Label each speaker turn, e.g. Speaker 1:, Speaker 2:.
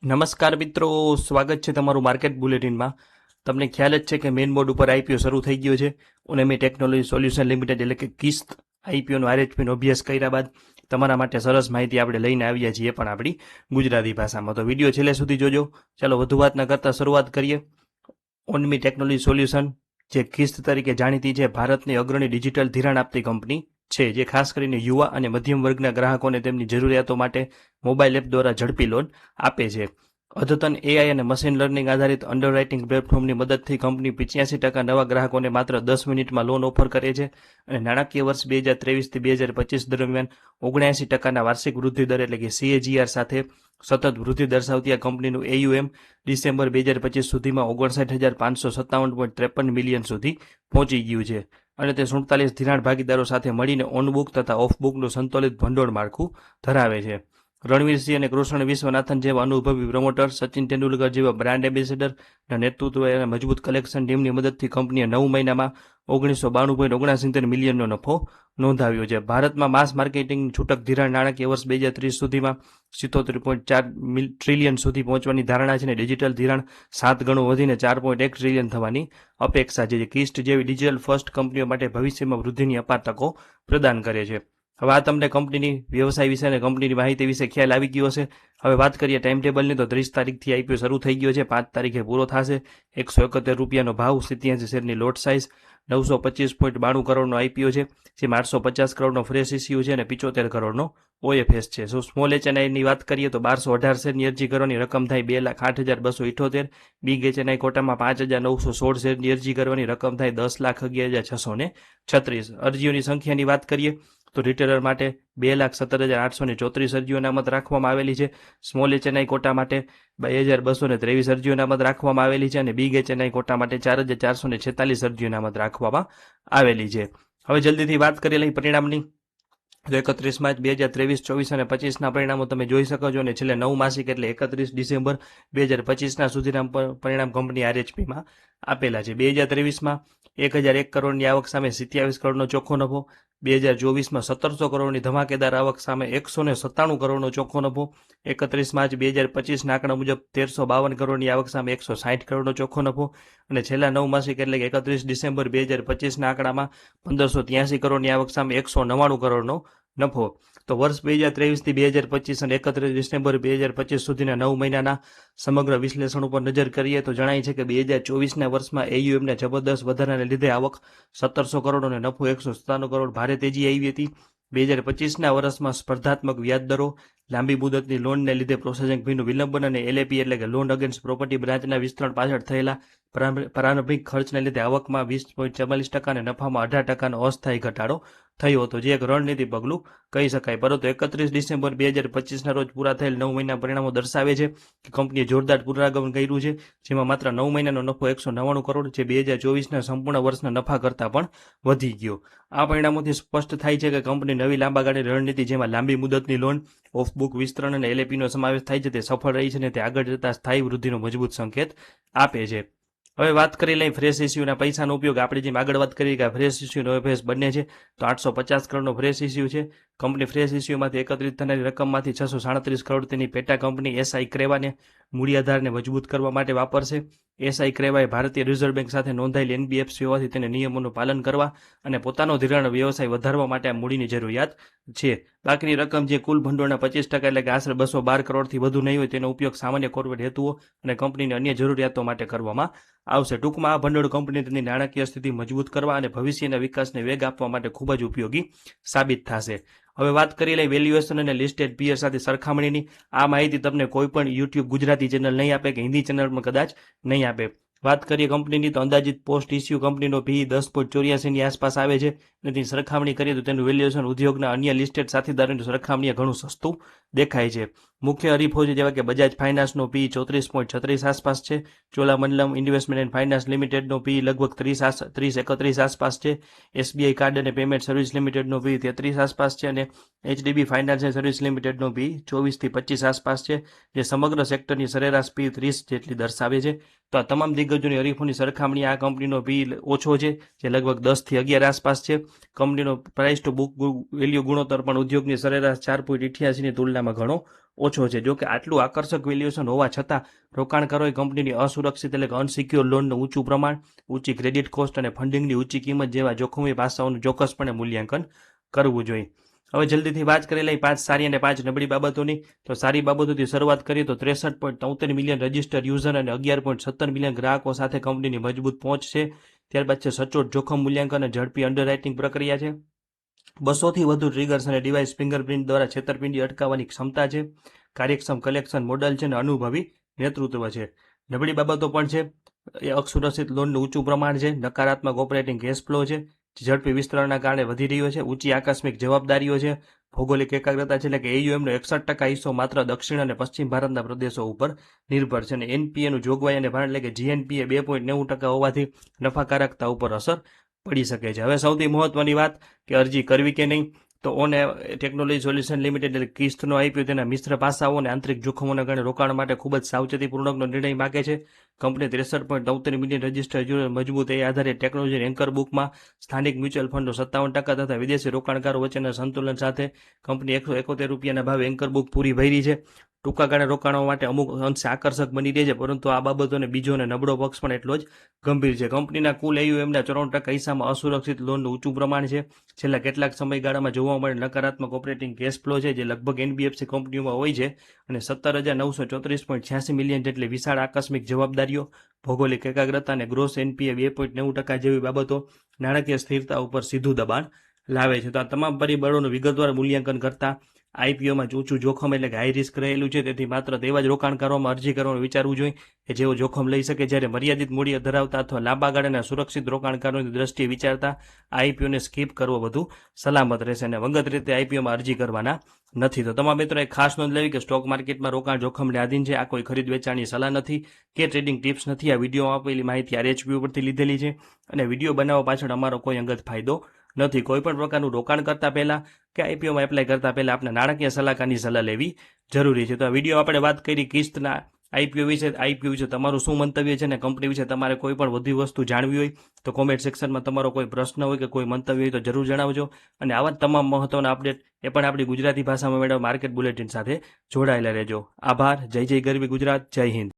Speaker 1: નમસ્કાર મિત્રો, સ્વાગત છે તમારું માર્કેટ બુલેટિનમાં। તમને ખ્યાલ જ છે કે મેઇન બોર્ડ ઉપર આઈપીઓ શરૂ થઈ ગયો છે। ઉનેમી ટેકનોલોજી સોલ્યુશન લિમિટેડ એટલે કે કિસ્ત આઈપીઓનો આરએચપીનો અભ્યાસ કર્યા બાદ તમારા માટે સરસ માહિતી આપણે લઈને આવ્યા છીએ, પણ આપણી ગુજરાતી ભાષામાં। તો વિડીયો છેલ્લે સુધી જોજો। ચાલો વધુ વાત ન કરતા શરૂઆત કરીએ। ઉનેમી ટેકનોલોજી સોલ્યુશન જે કિસ્ત તરીકે જાણીતી છે, ભારતની અગ્રણી ડિજિટલ ધિરાણ આપતી કંપની છે, જે ખાસ કરીને યુવા અને મધ્યમ વર્ગના ગ્રાહકોને તેમની જરૂરિયાતો માટે મોબાઈલ એપ દ્વારા ઝડપી લોન આપે છે। અદ્યતન એઆઈ અને મશીન લર્નિંગ આધારિત અંડરરાઇટિંગ પ્લેટફોર્મની મદદથી કંપની 85% નવા ગ્રાહકોને માત્ર 10 મિનિટમાં લોન ઓફર કરે છે અને નાણાકીય વર્ષ 2023 થી 2025 દરમિયાન 79% વાર્ષિક વૃદ્ધિ દર એટલે કે CAGR સાથે સતત વૃદ્ધિ દર્શાવતી આ કંપનીનું AUM ડિસેમ્બર 2025 સુધીમાં 59,557.53 મિલિયન સુધી પહોંચી ગયું છે અને તે 47 ધિરાણ ભાગીદારો સાથે મળીને ઓનબુક તથા ઓફબુકનું સંતુલિત ભંડોળ માળખું ધરાવે છે। રણવીરસિંહ અને કૃષ્ણ વિશ્વનાથન જેવા અનુભવી પ્રમોટર, સચિન તેંડુલકર જેવા બ્રાન્ડ એમ્બેસેડરના નેતૃત્વ અને મજબૂત કલેક્શન ટીમની મદદથી કંપનીએ 9 મહિનામાં 1992.69 મિલિયનનો નફો નોંધાવ્યો છે। ભારતમાં માસ માર્કેટિંગ છૂટક ધિરાણ નાણાકીય વર્ષ 2030 સુધીમાં 77.4 ટ્રિલિયન સુધી પહોંચવાની ધારણા છે અને ડિજિટલ ધિરાણ 7 ગણું વધીને 4.1 ટ્રિલિયન થવાની અપેક્ષા છે, જે કિસ્ટ જેવી ડિજિટલ ફર્સ્ટ કંપનીઓ માટે ભવિષ્યમાં વૃદ્ધિની અપાર તકો પ્રદાન કરે છે। હવે આ તમને કંપનીની વ્યવસાય વિશે અને કંપનીની માહિતી વિશે ખ્યાલ આવી ગયો હશે। હવે વાત કરીએ ટાઈમ ટેબલની, તો 30 તારીખથી આઈપીઓ શરૂ થઈ ગયો છે, 5 તારીખે પૂરો થશે। 171 રૂપિયાનો ભાવ, 87 શેરની લોટ સાઇઝ, 925.92 કરોડનો આઈપીઓ છે, જેમાં 850 કરોડનો ફ્રેશ ઇસ્યુ છે અને 75 કરોડનો OFS છે। સ્મોલ એચએનઆઈની વાત કરીએ તો 1218 શેરની અરજી કરવાની રકમ થાય 2,08,278। બિગ એચએનઆઈ કોટામાં 5,916 શેરની અરજી કરવાની રકમ થાય 10,11,636। અરજીઓની સંખ્યાની વાત કરીએ તો રિટેલર માટે 2,17,834 અરજીઓ અનામત રાખવામાં આવેલી છે। સ્મોલ એચએનઆઈ કોટા માટે 2,223 અરજીઓ અનામત રાખવામાં આવેલી છે અને બિગ એચએનઆઈ કોટા માટે 4,446 અરજીઓ અનામત રાખવામાં આવેલી છે। હવે જલ્દીથી વાત કરી લઈ પરિણામની, તો 31 માર્ચ 2023, 24 અને 25ના પરિણામો તમે જોઈ શકો છો અને છેલ્લે 9 માસિક એટલે 31 ડિસેમ્બર 2025ના સુધીના પરિણામ કંપની આરએચપીમાં આપેલા છે। 2023માં 1,001 કરોડની આવક સામે 27 કરોડનો ચોખ્ખો નફો, 2024માં 1700 કરોડની ધમાકેદાર આવક સામે 197 કરોડનો ચોખ્ખો નફો, 31 માર્ચ 2025ના આંકડા મુજબ 1352 કરોડની આવક સામે 160 કરોડનો ચોખ્ખો નફો અને છેલ્લા 9 માસિક એટલે કે 31 ડિસેમ્બર 2025ના આંકડામાં 1583 કરોડની આવક સામે 199 કરોડનો નફો। તો વર્ષ 2023 થી 2025 અને 31 ડિસેમ્બર 2025 સુધીના 9 મહિનાના સમગ્ર વિશ્લેષણ ઉપર નજર કરીએ તો જણાય છે કે 2024ના વર્ષમાં AUMના જબરદસ્ત વધારાને લીધે આવક 1700 કરોડ અને નફો 197 કરોડ ભારે તેજી આવી હતી। 2025ના વર્ષમાં સ્પર્ધાત્મક વ્યાજદરો, લાંબી મુદતની લોનને લીધે પ્રોસેસિંગ ફીનું વિલંબન અને LAP એટલે કે લોન અગેન્સ્ટ પ્રોપર્ટી બ્રાન્ચના વિસ્તરણ પાછળ થયેલા પ્રારંભિક ખર્ચને લીધે આવકમાં 20.44% અને નફામાં 18%નો અસ્થાયી ઘટાડો થયો હતો, જે એક રણનીતિ પગલું કહી શકાય। પરંતુ 31 ડિસેમ્બર 2025ના રોજ પૂરા થયેલ 9 મહિના પરિણામો દર્શાવે છે કે કંપનીએ જોરદાર પુનરાગમન કર્યું છે, જેમાં માત્ર 9 મહિનાનો નફો 199 કરોડ, જે 2024ના સંપૂર્ણ વર્ષના નફા કરતાં પણ વધી ગયો। આ પરિણામોથી સ્પષ્ટ થાય છે કે કંપની નવી લાંબા ગાળાની રણનીતિ, જેમાં લાંબી મુદતની લોન, ઓફબુક વિસ્તરણ અને LAPનો સમાવેશ થાય છે, તે સફળ રહી છે અને તે આગળ જતા સ્થાયી વૃદ્ધિનો મજબૂત સંકેત આપે છે। હવે વાત કરી લઈ ફ્રેશ ઇસ્યુના પૈસાનો ઉપયોગ। આપણે જેમ આગળ વાત કરી કે ફ્રેશ ઇસ્યુ અને OFS બંને છે, તો 850 કરોડનો ફ્રેશ ઇસ્યુ છે। કંપની ફ્રેશ ઇસ્યુમાંથી એકત્રિત થનારી રકમમાંથી 637 કરોડ તેની પેટા કંપની SI ક્રેવાને મૂડી આધારને મજબૂત કરવા માટે વાપરશે। SI ક્રેવાએ ભારતીય રિઝર્વ બેંક સાથે નોંધાયેલી NBFC હોવાથી તેને નિયમોનું પાલન કરવા અને પોતાનો ધિરાણ વ્યવસાય વધારવા માટે આ મૂડીની જરૂરિયાત છે। બાકીની રકમ, જે કુલ ભંડોળના 25% એટલે કે આશરે 212 કરોડથી વધુ નહીં હોય, તેનો ઉપયોગ સામાન્ય કોર્પોરેટ હેતુઓ અને કંપનીની અન્ય જરૂરિયાતો માટે કરવામાં આવશે। ટૂંકમાં આ ભંડોળ કંપની તેની નાણાકીય સ્થિતિ મજબૂત કરવા અને ભવિષ્યના વિકાસને વેગ આપવા માટે ખૂબ જ ઉપયોગી સાબિત થશે। હવે વાત કરી લઈ વેલ્યુએશન અને લિસ્ટેડ પીયર સાથે સરખામણીની। આ માહિતી તમને કોઈ પણ YouTube ગુજરાતી ચેનલ નહીં આપે કે હિન્દી ચેનલમાં કદાચ નહીં આપે। વાત કરીએ કંપનીની, તો અંદાજિત પોસ્ટ ઇસ્યુ કંપનીનો PE 10.84ની આસપાસ આવે છે અને તેની સરખામણી કરીએ તો તેનું વેલ્યુએશન ઉદ્યોગના અન્ય લિસ્ટેડ સાથીદારોની સરખામણીએ ઘણું સસ્તું દેખાય છે। મુખ્ય હરીફો છે જેવા કે બજાજ ફાઇનાન્સનો PE 34.36 આસપાસ છે, ચોલામંડલમ ઇન્વેસ્ટમેન્ટ એન્ડ ફાઇનાન્સ લિમિટેડનો PE લગભગ 30-31 આસપાસ છે, SBI કાર્ડ અને પેમેન્ટ સર્વિસ લિમિટેડનો PE 33 આસપાસ છે અને HDB ફાઇનાન્સ એન્ડ સર્વિસ લિમિટેડનો PE 24 થી 25 આસપાસ છે, જે સમગ્ર સેક્ટરની સરેરાશ PE 30 જેટલી દર્શાવે છે। તો આ તમામ દિગ્ગજોની હરીફોની સરખામણી આ કંપનીનો PE ઓછો છે, જે લગભગ 10 થી 11 આસપાસ છે। કંપનીનો પ્રાઇસ ટુ બુક વેલ્યુ ગુણોત્તર પણ ઉદ્યોગની સરેરાશ 4.88ની તુલનામાં એનામાં ઘણો ઓછો છે. જો કે આટલું આકર્ષક વેલ્યુએશન હોવા છતાં રોકાણકારોએ કંપનીની અસુરક્ષિત એટલે કે અનસિક્યોર લોનનું ઊંચું પ્રમાણ, ઊંચી ક્રેડિટ કોસ્ટ અને ફંડિંગની ઊંચી કિંમત જેવા જોખમી પાસાઓનું ચોક્કસપણે મૂલ્યાંકન કરવું જોઈએ. હવે જલ્દીથી વાત કરી લઈ 5 સારી અને 5 નબળી બાબતોની. તો સારી બાબતોથી શરૂઆત કરીએ તો 63.73 મિલિયન રજિસ્ટર્ડ યુઝર અને 11.17 મિલિયન ગ્રાહકો સાથે કંપનીની મજબૂત પહોંચ છે. ત્યારબાદ છે સચોટ જોખમ મૂલ્યાંકન અને ઝડપી અંડરરાઇટિંગ પ્રક્રિયા છે. 200થી વધુ ટ્રિગર્સ અને ડિવાઇસ ફિંગરપ્રિન્ટ દ્વારા છેતરપિંડી અટકાવવાની ક્ષમતા છે. કાર્યક્ષમ કલેક્શન મોડલ છે અને અનુભવી નેતૃત્વ છે. નબળી બાબતો પણ છે. એ અસુરક્ષિત લોનનું ઊંચું પ્રમાણ છે, નકારાત્મક ઓપરેટિંગ કેશ ફ્લો છે, ઝડપી વિસ્તરણના કારણે વધી રહ્યો છે, ઊંચી આકસ્મિક જવાબદારીઓ છે, ભૌગોલિક એકાગ્રતા છે એટલે કે AUM નો 61% હિસ્સો માત્ર દક્ષિણ અને પશ્ચિમ ભારતના પ્રદેશો ઉપર નિર્ભર છે અને NPA નું જોગવાઈ અને ભારણ એટલે કે GNPA 2.90% હોવાથી નફાકારકતા ઉપર અસર પડી શકે છે. હવે સૌથી મહત્વની વાત કે અરજી કરવી કે નહીં. તો ઓન ટેકનોલોજી સોલ્યુશન લિમિટેડ એટલે કિસ્તનો IPO તેના મિશ્ર પાસાઓ અને આંતરિક જોખમોના કારણે રોકાણ માટે ખૂબ જ સાવચેતીપૂર્વકનો નિર્ણય માગે છે. કંપની 63.73 મિલિયન રજિસ્ટર્ડ યુઝર મજબૂત એ આધારે ટેકનોલોજી એન્કર બુકમાં સ્થાનિક મ્યુચ્યુઅલ ફંડો 57% તથા વિદેશી રોકાણકારો વચ્ચેના સંતુલન સાથે કંપની 171 રૂપિયાના ભાવે એન્કર બુક પૂરી ભરી છે. ટૂંકા ગાળે રોકાણો માટે અમુક અંશે આકર્ષક બની રહે છે, પરંતુ આ બાબતોને બીજો અને નબળો પક્ષ પણ એટલો જ ગંભીર છે. કંપનીના કુલ AUMના 94% હિસ્સામાં અસુરક્ષિત લોનનું ઊંચું પ્રમાણ છે. છેલ્લા કેટલાક સમયગાળામાં જોવા મળે નકારાત્મક ઓપરેટિંગ કેશ ફ્લો છે, જે લગભગ NBFC કંપનીઓમાં હોય છે, અને 17,934.86 મિલિયન જેટલી વિશાળ આકસ્મિક જવાબદારીઓ, ભૌગોલિક એકાગ્રતા અને ગ્રોસ NPA 2.90% જેવી બાબતો નાણાકીય સ્થિરતા ઉપર સીધું દબાણ લાવે છે. તો આ તમામ પરિબળોનું વિગતવાર મૂલ્યાંકન કરતા IPOમાં ઊંચું જોખમ એટલે કે હાઈ રિસ્ક રહેલું છે, તેથી માત્ર તેવા જ રોકાણકારોમાં અરજી કરવાનું વિચારવું જોઈએ કે જેઓ જોખમ લઈ શકે. જ્યારે મર્યાદિત મૂડી ધરાવતા અથવા લાંબા ગાળાના સુરક્ષિત રોકાણકારોની દ્રષ્ટિએ વિચારતા IPOને સ્કીપ કરવો વધુ સલામત રહેશે અને વંગત રીતે IPOમાં અરજી કરવાના નથી. તો તમામ મિત્રોએ ખાસ નોંધ લેવી કે સ્ટોક માર્કેટમાં રોકાણ જોખમને આધીન છે. આ કોઈ ખરીદ વેચાણની સલાહ નથી કે ટ્રેડિંગ ટિપ્સ નથી. આ વિડીયોમાં આપેલી માહિતી RHP ઉપરથી લીધેલી છે અને વિડીયો બનાવવા પાછળ અમારો કોઈ અંગત ફાયદો નથી. કોઈ પણ પ્રકારનું રોકાણ કરતા પહેલા કે IPOમાં એપ્લાય કરતા પહેલા આપણે નાણાકીય સલાહકારની સલાહ લેવી જરૂરી છે. તો આ વિડીયો આપણે વાત કરી કિસ્તના IPO વિશે તમારું શું મંતવ્ય છે અને કંપની વિશે તમારે કોઈ પણ વધુ વસ્તુ જાણવી હોય તો કોમેન્ટ સેક્શનમાં તમારો કોઈ પ્રશ્ન હોય કે કોઈ મંતવ્ય હોય તો જરૂર જણાવજો. અને આવા તમામ મહત્વના અપડેટ એ પણ આપણી ગુજરાતી ભાષામાં મેળવવા માર્કેટ બુલેટિન સાથે જોડાયેલા રહેજો. આભાર. જય જય ગરવી ગુજરાત. જય હિન્દ.